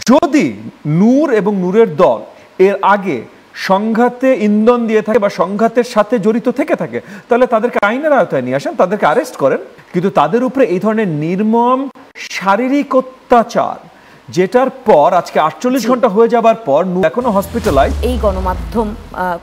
যদি নূর এবং নূরের দল এর আগে সংঘাতে ইন্ধন দিয়ে থাকে বা সংঘাতের সাথে জড়িত থেকে থাকে, তাহলে তাদেরকে আইনের আওতায় নিয়ে আসেন, তাদেরকে অ্যারেস্ট করেন। কিন্তু তাদের উপরে এই ধরনের নির্মম শারীরিক অত্যাচার, যেটার পর আজকে 48 ঘন্টা হয়ে যাবার পর এখনো হসপিটালাইজ। এই গণমাধ্যম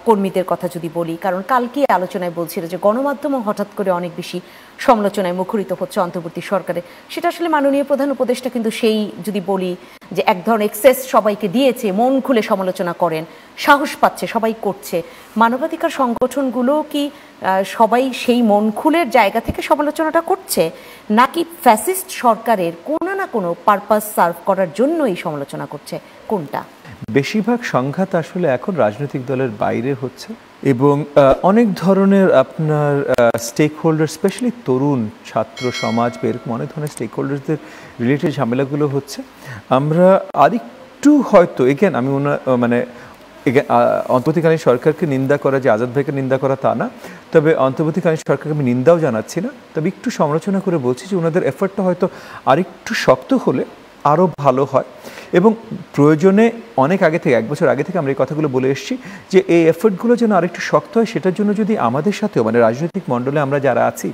কর্মীদের কথা যদি বলি, কারণ কালকে আলোচনায় বলছিল যে গণমাধ্যমও হঠাৎ করে অনেক বেশি সমালোচনায় মুখরিত হচ্ছে অন্তর্বর্তী সরকারে। সেটা আসলে মাননীয় প্রধান উপদেষ্টা কিন্তু সেই যদি বলি যে এক ধরনের এক্সেস সবাইকে দিয়েছে, মন খুলে সমালোচনা করেন, সাহস পাচ্ছে, সবাই করছে। মানবাধিকার সংগঠনগুলো কি সবাই সেই মন খুলের জায়গা থেকে সমালোচনাটা করছে, নাকি ফ্যাসিস্ট সরকারের কোনো না কোনো পারপাস সার্ভ করার জন্য এই সমালোচনা করছে? কোনটা? বেশিরভাগ সংঘাত আসলে এখন রাজনৈতিক দলের বাইরে হচ্ছে এবং অনেক ধরনের আপনার স্টেক হোল্ডার, স্পেশালি তরুণ ছাত্র সমাজ বা এরকম অনেক ধরনের স্টেক হোল্ডারদের রিলেটেড ঝামেলাগুলো হচ্ছে। আমরা আরেকটু হয়তো এগেন আমি মানে অন্তর্বর্তীকালীন সরকারকে নিন্দা করা, যে আজাদ ভাইকে নিন্দা করা তা না, তবে অন্তর্বর্তীকালীন সরকারকে আমি নিন্দাও জানাচ্ছি না, তবে একটু সমালোচনা করে বলছি যে ওনাদের এফর্টটা হয়তো আরেকটু শক্ত হলে আরও ভালো হয়। এবং প্রয়োজনে অনেক আগে থেকে, 1 বছর আগে থেকে আমরা এই কথাগুলো বলে এসেছি যে এই এফর্টগুলো যেন আরেকটু শক্ত হয়, সেটার জন্য যদি আমাদের সাথেও মানে রাজনৈতিক মণ্ডলে আমরা যারা আছি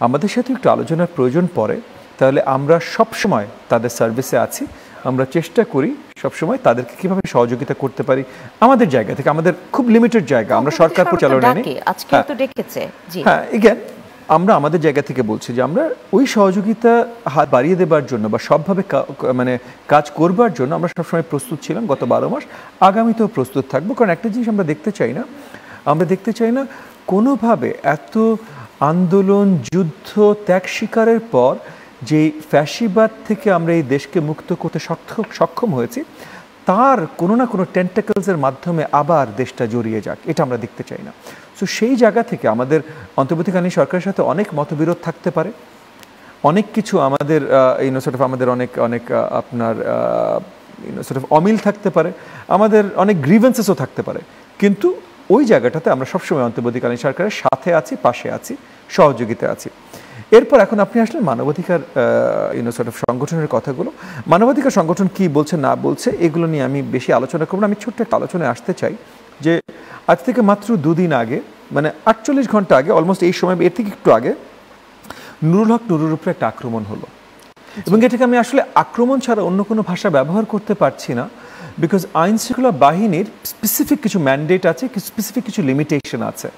আমাদের সাথেও একটু আলোচনার প্রয়োজন পড়ে, তাহলে আমরা সবসময় তাদের সার্ভিসে আছি। আমরা চেষ্টা করি সবসময় তাদেরকে কীভাবে সহযোগিতা করতে পারি আমাদের জায়গা থেকে, আমাদের খুব লিমিটেড জায়গা, আমরা সরকার পরিচালনা নেই। হ্যাঁ, এগেন আমরা আমাদের জায়গা থেকে বলছি যে আমরা ওই সহযোগিতা হাত বাড়িয়ে দেবার জন্য বা সবভাবে মানে কাজ করবার জন্য আমরা সবসময় প্রস্তুত ছিলাম গত 12 মাস, আগামীতেও প্রস্তুত থাকবো। কারণ একটা জিনিস আমরা দেখতে চাই না কোনোভাবে এত আন্দোলন, যুদ্ধ, ত্যাগ স্বীকারের পর যেই ফ্যাসিবাদ থেকে আমরা এই দেশকে মুক্ত করতে সক্ষম হয়েছি, তার কোনো না কোনো টেন্টাকলসের মাধ্যমে আবার দেশটা জড়িয়ে যাক, এটা আমরা দেখতে চাই না। সো সেই জায়গা থেকে আমাদের অন্তর্বর্তীকালীন সরকারের সাথে অনেক মতবিরোধ থাকতে পারে, অনেক কিছু আমাদের আমাদের অনেক আপনার অমিল থাকতে পারে, আমাদের অনেক গ্রিভেন্সেসও থাকতে পারে, কিন্তু ওই জায়গাটাতে আমরা সবসময় অন্তর্বর্তীকালীন সরকারের সাথে আছি, পাশে আছি, সহযোগিতা আছি। এরপর এখন আপনি আসলে মানবাধিকার সংগঠনের কথাগুলো, মানবাধিকার সংগঠন কি বলছে না বলছে এগুলো নিয়ে আমি বেশি আলোচনা করব না। আমি ছোট্ট একটা আলোচনায় আসতে চাই যে আজ থেকে মাত্র 2 দিন আগে, মানে 48 ঘন্টা আগে, অলমোস্ট এই সময় এর থেকে একটু আগে নুরুল হক নুরুর উপরে একটা আক্রমণ হলো। এবং এটাকে আমি আসলে আক্রমণ ছাড়া অন্য কোনো ভাষা ব্যবহার করতে পারছি না, বিকজ আইন শৃঙ্খলা বাহিনীর স্পেসিফিক কিছু ম্যান্ডেট আছে, স্পেসিফিক কিছু লিমিটেশন আছে।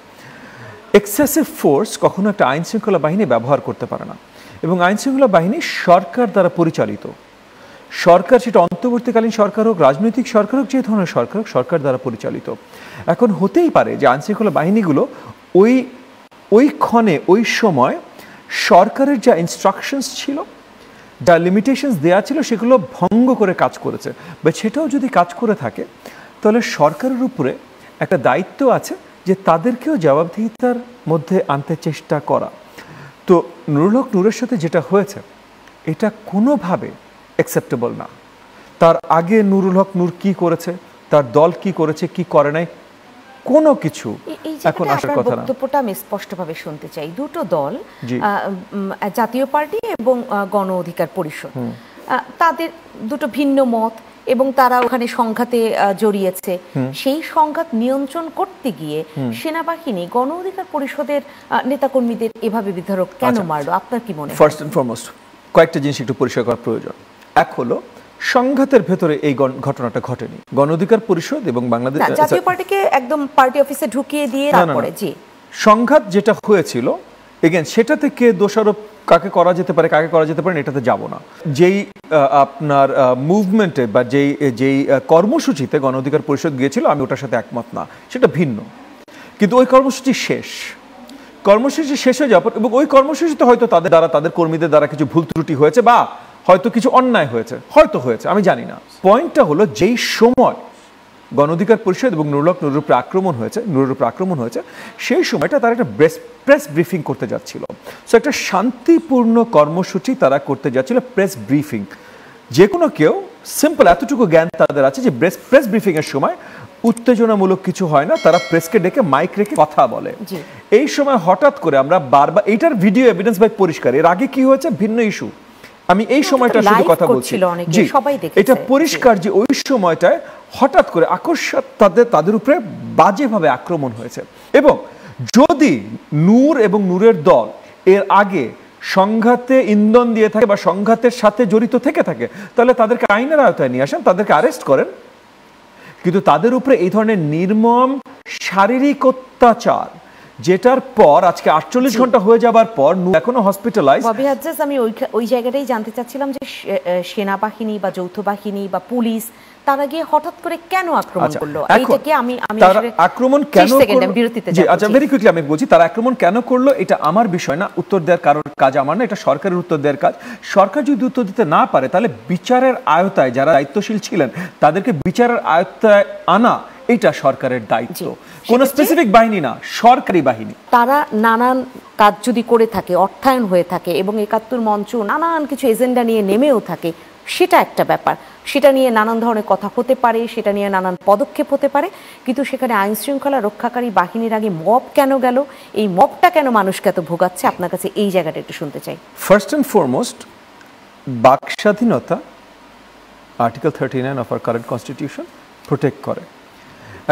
এক্সেসিভ ফোর্স কখনো একটা আইন শৃঙ্খলা বাহিনী ব্যবহার করতে পারে না, এবং আইন শৃঙ্খলা বাহিনী সরকার দ্বারা পরিচালিত। সরকার, সেটা অন্তর্বর্তীকালীন সরকার হোক, রাজনৈতিক সরকার হোক, যে ধরনের সরকার হোক, সরকার দ্বারা পরিচালিত। এখন হতেই পারে যে আইন শৃঙ্খলা বাহিনীগুলো ওই ক্ষণে, ওই সময় সরকারের যা ইনস্ট্রাকশনস ছিল, যা লিমিটেশনস দেওয়া ছিল, সেগুলো ভঙ্গ করে কাজ করেছে। বা সেটাও যদি কাজ করে থাকে, তাহলে সরকারের উপরে একটা দায়িত্ব আছে যে তাদেরকেও জবাবদিহিতার মধ্যে আনতে চেষ্টা করা। তো নুরুল হক নুরের সাথে যেটা হয়েছে, এটা কোনোভাবে অ্যাকসেপ্টেবল না। তার আগে নুরুল হক নুর কি করেছে, তার দল কি করেছে, কি করে নাই, কোনো কিছু এখন আসার কথা না। বক্তব্যটা আমি স্পষ্টভাবে শুনতে চাই। দুটো দল, জাতীয় পার্টি এবং গণ অধিকার পরিষদ, তাদের দুটো ভিন্ন মত এবং তারা ওখানে সংঘাতে জড়িয়েছে। সেই সংঘাত নিয়ন্ত্রণ করতে গিয়ে সেনাবাহিনী গণ অধিকার পরিষদের নেতাকর্মীদের এভাবে বিধ্বস্ত কেন মারলো, আপনার কি মনে হয়? ফার্স্ট এন্ড ফরমোস্ট কয়েকটা জিনিস একটু পরিষ্কার করা প্রয়োজন। এক হলো, সংঘাতের ভেতরে এই ঘটনাটা ঘটেনি। গণ অধিকার পরিষদ এবং বাংলাদেশ জাতীয় পার্টিকে একদম পার্টি অফিসে ঢুকিয়ে দিয়ে তারপরে সংঘাত যেটা হয়েছিল, এগেন সেটা থেকে দোষারোপ কাকে করা যেতে পারে, কাকে করা যেতে পারে এটাতে যাব না। যেই আপনার মুভমেন্টে বা যেই কর্মসূচিতে গণ অধিকার পরিষদ গিয়েছিল, আমি ওটার সাথে একমত না, সেটা ভিন্ন। কিন্তু ওই কর্মসূচি শেষ হয়ে যাওয়ার পর, এবং ওই কর্মসূচিতে হয়তো তাদের কর্মীদের দ্বারা কিছু ভুল ত্রুটি হয়েছে বা হয়তো কিছু অন্যায় হয়েছে, আমি জানি না। পয়েন্টটা হলো, যেই সময় গণ অধিকার পরিষদ এবং নুরুল হক নুরুর উপরে আক্রমণ হয়েছে, সেই সময়টা তারা একটা প্রেস ব্রিফিং করতে যাচ্ছিল। সো একটা শান্তিপূর্ণ কর্মসূচি তারা করতে যাচ্ছিল, প্রেস ব্রিফিং। যে কোনো কেউ সিম্পল এতটুকু জ্ঞান তাদের আছে যে প্রেস ব্রিফিং এর সময় উত্তেজনামূলক কিছু হয় না, তারা প্রেসকে ডেকে মাইক রেখে কথা বলে। এই সময় হঠাৎ করে আমরা বারবার, এইটার ভিডিও এভিডেন্স ভাই পরিষ্কার, এর আগে কি হয়েছে ভিন্ন ইস্যু, আমি এই সময়টা শুধু কথা বলছি, জি এটা পরিষ্কার যে ওই সময়টায় হঠাৎ করে আকস্মাত তাদের উপরে বাজেভাবে আক্রমণ হয়েছে। এবং যদি নূর এবং নূরের দল এর আগে সংঘাতে ইন্ধন দিয়ে থাকে বা সংঘাতের সাথে জড়িত থেকে থাকে, তাহলে তাদেরকে আইনের আওতায় নিয়ে আসেন, তাদেরকে অ্যারেস্ট করেন। কিন্তু তাদের উপরে এই ধরনের নির্মম শারীরিক অত্যাচার, যেটার পর আজকে 48 ঘন্টা হয়ে যাবার পর এখনো হসপিটালাইজ। আমি ওই জায়গাটাই জানতে চাচ্ছিলাম যে সেনাবাহিনী বা যৌথ বাহিনী বা পুলিশ তারা গিয়ে হঠাৎ করে কেন আক্রমণ করলো, এইটাকে আমি আক্রমণ কেন আচ্ছা ভেরি কুইকলি আমি বলছি, তারা আক্রমণ কেন করলো এটা আমার বিষয় না, উত্তর দেওয়ার কারোর কাজ আমার না, এটা সরকারের উত্তর দেওয়ার কাজ। সরকার যদি উত্তর দিতে না পারে তাহলে বিচারের আয়তায় যারা দায়িত্বশীল ছিলেন তাদেরকে বিচারের আয়তায় আনা এটা সরকারের দায়িত্ব, কোন স্পেসিফিক বাহিনী না, সরকারি বাহিনী। তারা নানান কাজ যদি করে থাকে, অর্থায়ন হয়ে থাকে এবং ৭১ মঞ্চ নানান কিছু এজেন্ডা নিয়ে নেমেও থাকে, সেটা একটা ব্যাপার, সেটা নিয়ে নানান ধরনের কথা হতে পারে, সেটা নিয়ে নানান পদক্ষেপ হতে পারে, কিন্তু সেখানে আইন শৃঙ্খলা রক্ষাকারী বাহিনীর আগে মব কেন গেল, এই মবটা কেন মানুষকে এত ভোগাচ্ছে, আপনার কাছে এই জায়গাটা একটু শুনতে চাই। ফার্স্ট অ্যান্ড ফরমোস্ট, বাক স্বাধীনতা article 39 of our current constitution protect করে।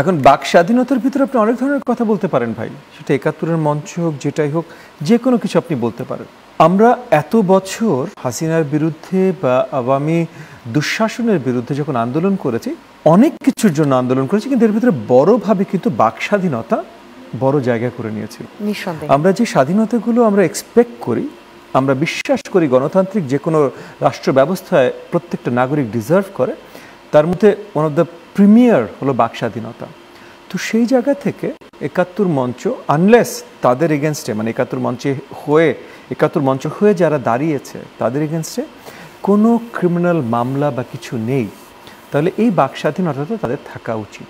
এখন বাক স্বাধীনতার ভিতরে আপনি অনেক ধরনের কথা বলতে পারেন ভাই, সেটা ৭১-এর মঞ্চ হোক, যেটাই হোক, যে কোনো কিছু আপনি বলতে পারেন। আমরা এত বছর হাসিনার বিরুদ্ধে বা আওয়ামী দুঃশাসনের বিরুদ্ধে যখন আন্দোলন করেছি, অনেক কিছুর জন্য আন্দোলন করেছি, কিন্তু এর ভিতরে বড়ভাবে কিন্তু বাক স্বাধীনতা বড় জায়গা করে নিয়েছিল। আমরা যে স্বাধীনতাগুলো আমরা এক্সপেক্ট করি, আমরা বিশ্বাস করি গণতান্ত্রিক যে কোনো রাষ্ট্র ব্যবস্থায় প্রত্যেকটা নাগরিক ডিজার্ভ করে, তার মধ্যে ওয়ান অফ দ্য প্রিমিয়ার হলো বাক স্বাধীনতা। তো সেই জায়গা থেকে ৭১ মঞ্চ, আনলেস তাদের এগেনস্টে, মানে ৭১ মঞ্চ হয়ে যারা দাঁড়িয়েছে তাদের এগেনস্টে কোনো ক্রিমিনাল মামলা বা কিছু নেই, তাহলে এই বাক স্বাধীনতা তাদের থাকা উচিত।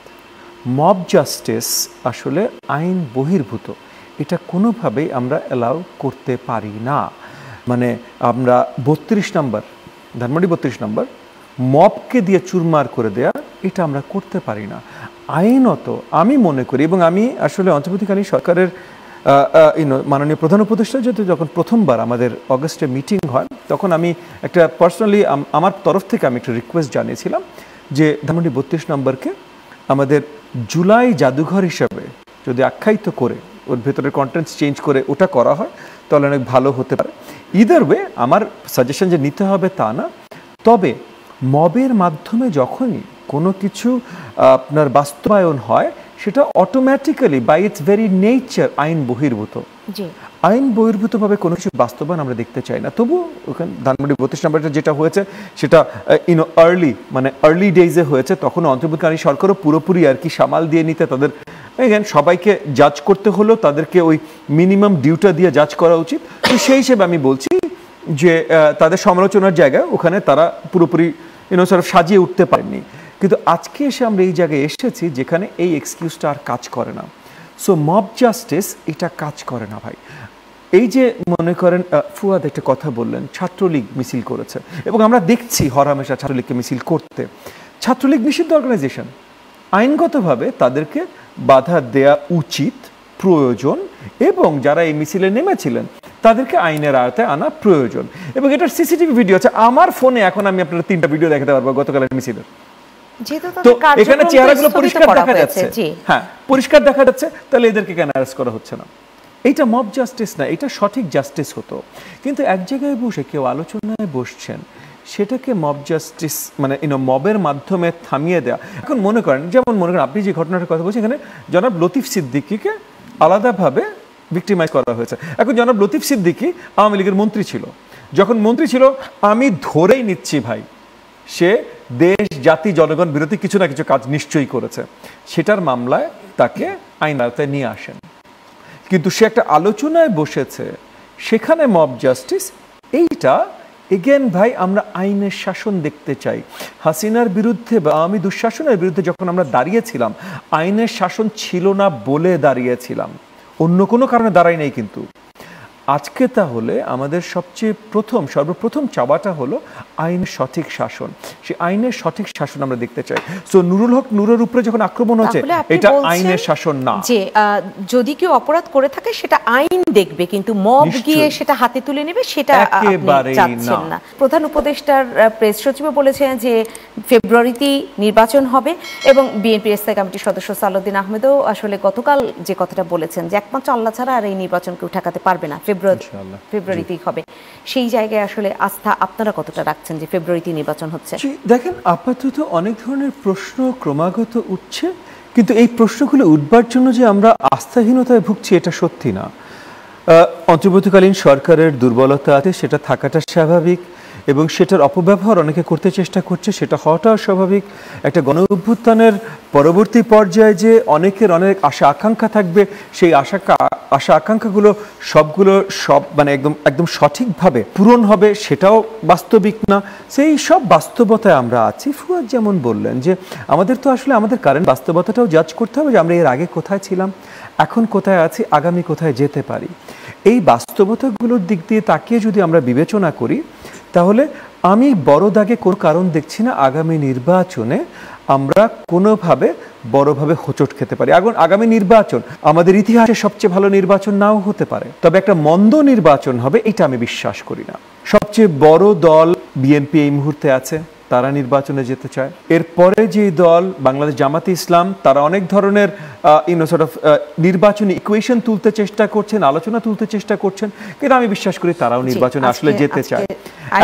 মব জাস্টিস আসলে আইন বহির্ভূত, এটা কোনোভাবেই আমরা অ্যালাউ করতে পারি না। মানে আমরা 32 নম্বর, ধানমন্ডি 32 নম্বর মবকে দিয়ে চুরমার করে দেয়া, এটা আমরা করতে পারি না আইনত। আমি মনে করি, এবং আমি আসলে অন্তর্বর্তীকালীন সরকারের মাননীয় প্রধান উপদেষ্টা যখন প্রথমবার আমাদের অগস্টে মিটিং হয়, তখন আমি একটা পার্সোনালি আমার তরফ থেকে আমি একটা রিকোয়েস্ট জানিয়েছিলাম যে ধানমন্ডি 32 নম্বরকে আমাদের জুলাই জাদুঘর হিসাবে যদি আখ্যায়িত করে, ওর ভেতরের কন্টেন্টস চেঞ্জ করে ওটা করা হয়, তাহলে অনেক ভালো হতে পারে। ইদার ওয়ে আমার সাজেশন যে নিতে হবে তা না, তবে মবের মাধ্যমে যখনই কোনো কিছু আপনার বাস্তবায়ন হয়, সেটা automatically by its very nature আইন বহির্ভূত। আইন বহির্ভূতভাবে কোনো কিছু বাস্তবায়ন আমরা দেখতে চাই না। তবু ওখানে ধানমন্ডি 32 নম্বরটা যেটা হয়েছে, সেটা আর্লি ডেজে হয়েছে, তখন অন্তর্বর্তীকালীন সরকারও পুরোপুরি আর কি সামাল দিয়ে নিতে, তাদের সবাইকে জাজ করতে হলো, তাদেরকে ওই মিনিমাম ডিউটা দিয়ে জাজ করা উচিত। তো সেই হিসেবে আমি বলছি যে তাদের সমালোচনার জায়গায় ওখানে তারা পুরোপুরি সাজিয়ে উঠতে পারেননি। কিন্তু আজকে এসে আমরা এই জায়গায় এসেছি যেখানে এই এক্সকিউজটা আর কাজ করে না। সো মব জাস্টিস এটা কাজ করে না ভাই। এই যে মনে করেন ফুয়াদ একটা কথা বললেন, ছাত্রলীগ মিছিল করেছে, এবং আমরা দেখছি হরহামেশা ছাত্রলীগকে মিছিল করতে। ছাত্রলীগ নিষিদ্ধ অর্গানাইজেশন, আইনগতভাবে তাদেরকে বাধা দেয়া উচিত, প্রয়োজন, এবং যারা এই মিছিলে নেমেছিলেন তাদেরকে আইনের আওতায় আনা প্রয়োজন। এবং এটার সিসিটিভি ভিডিও আছে আমার ফোনে, এখন আমি আপনাদের 3টা ভিডিও দেখাতে পারবো গতকালের মিছিলের। তো এখানে চেহারাগুলো পরিষ্কার দেখা যাচ্ছে, হ্যাঁ পরিষ্কার দেখা যাচ্ছে, তাহলে এদেরকে কেন অ্যারেস্ট করা হচ্ছে না? এটা মব জাস্টিস না, এটা সঠিক জাস্টিস হতো। কিন্তু এক জায়গায় বসে কেউ আলোচনায় বসছেন, সেটাকে মব জাস্টিস মানে মবের মাধ্যমে থামিয়ে দেয়া। এখন মনে করেন, যেমন মনে করেন আপনি যে ঘটনাটার কথা বলছেন, এখানে জনাব লতিফ সিদ্দিকীকে আলাদাভাবে ভিক্টিমাইজ করা হয়েছে। এখন জনাব লতিফ সিদ্দিকী আওয়ামী লীগের মন্ত্রী ছিল, যখন মন্ত্রী ছিল আমি ধরেই নিচ্ছি ভাই সে দেশ জাতি জনগণ বিরোধী কিছু না কিছু কাজ নিশ্চয়ই করেছে, সেটার মামলায় তাকে আইন আওতায় নিয়ে আসেন। কিন্তু সে একটা আলোচনায় বসেছে, সেখানে মব জাস্টিস এইটা এগেন ভাই আমরা আইনের শাসন দেখতে চাই। হাসিনার বিরুদ্ধে বা আওয়ামী দুঃশাসনের বিরুদ্ধে যখন আমরা দাঁড়িয়েছিলাম, আইনের শাসন ছিল না বলে দাঁড়িয়েছিলাম, অন্য কোনো কারণে দাঁড়াই নাই। কিন্তু আজকে তাহলে আমাদের সর্বপ্রথম চাওয়াটা হলো আইনের সঠিক শাসন। সেই আইনের সঠিক শাসন আমরা দেখতে চাই। সো নুরুল হক নুরের উপরে যখন আক্রমণ হচ্ছে, এটা আইনের শাসন না। যে যদি কেউ অপরাধ করে থাকে সেটা আইন দেখবে, কিন্তু মব গিয়ে সেটা হাতে তুলে নেবে সেটা একেবারেই চাচ্ছেন না। প্রধান উপদেষ্টার প্রেস সচিবও বলেছেন যে ফেব্রুয়ারিতেই নির্বাচন হবে, এবং বিএনপির স্থায়ী কমিটির সদস্য সালাউদ্দিন আহমেদও আসলে গতকাল যে কথাটা বলেছেন যে একমাত্র আল্লাহ ছাড়া আর এই নির্বাচনকে ঠেকাতে পারবে না, ফেব্রুয়ারিতেই হবে। সেই জায়গায় আসলে আস্থা আপনারা কতটা রাখছেন যে ফেব্রুয়ারিতে নির্বাচন হচ্ছে? দেখেন, আপাতত অনেক ধরনের প্রশ্ন ক্রমাগত উঠছে, কিন্তু এই প্রশ্নগুলো উঠবার জন্য যে আমরা আস্থাহীনতায় ভুগছি এটা সত্যি না। অন্তর্বর্তীকালীন সরকারের দুর্বলতা আছে, সেটা থাকাটা স্বাভাবিক, এবং সেটার অপব্যবহার অনেকে করতে চেষ্টা করছে, সেটা হওয়াটাও স্বাভাবিক। একটা গণ অভ্যুত্থানের পরবর্তী পর্যায়ে যে অনেকের অনেক আশা আকাঙ্ক্ষা থাকবে, সেই আশা আকাঙ্ক্ষাগুলো সব মানে একদম সঠিকভাবে পূরণ হবে সেটাও বাস্তবিক না। সেই সব বাস্তবতায় আমরা আছি। ফুয়াদ যেমন বললেন যে আমাদের তো আসলে আমাদের কারেন্ট বাস্তবতাটাও জাজ করতে হবে, যে আমরা এর আগে কোথায় ছিলাম, এখন কোথায় আছি, আগামী কোথায় যেতে পারি। এই বাস্তবতাগুলোর দিক দিয়ে তাকিয়ে যদি আমরা বিবেচনা করি, তাহলে আমি বড় দাগে কোনো কারণ দেখছি না আগামী নির্বাচনে আমরা কোনোভাবে বড়ভাবে হোঁচট খেতে পারি। আগামী নির্বাচন আমাদের ইতিহাসে সবচেয়ে ভালো নির্বাচন নাও হতে পারে, তবে একটা মন্দ নির্বাচন হবে এটা আমি বিশ্বাস করি না। সবচেয়ে বড় দল বিএনপি এই মুহূর্তে আছে, তারা নির্বাচনে যেতে চায়। এরপরে যে দল বাংলাদেশ জামাতে ইসলাম, তারা অনেক ধরনের নির্বাচনী ইকুয়েশন তুলতে চেষ্টা করছেন, আলোচনা তুলতে চেষ্টা করছেন, কিন্তু আমি বিশ্বাস করি তারাও নির্বাচনে আসলে যেতে চায়।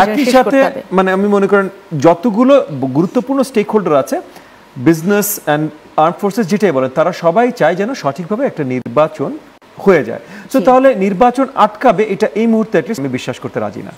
একই সাথে মানে আমি মনে করেন যতগুলো গুরুত্বপূর্ণ স্টেক হোল্ডার আছে, বিজনেস অ্যান্ড আর্ম ফোর্সেস যেটাই বলেন, তারা সবাই চায় যেন সঠিকভাবে একটা নির্বাচন হয়ে যায়। তো তাহলে নির্বাচন আটকাবে এটা এই মুহূর্তে আমি বিশ্বাস করতে রাজি না।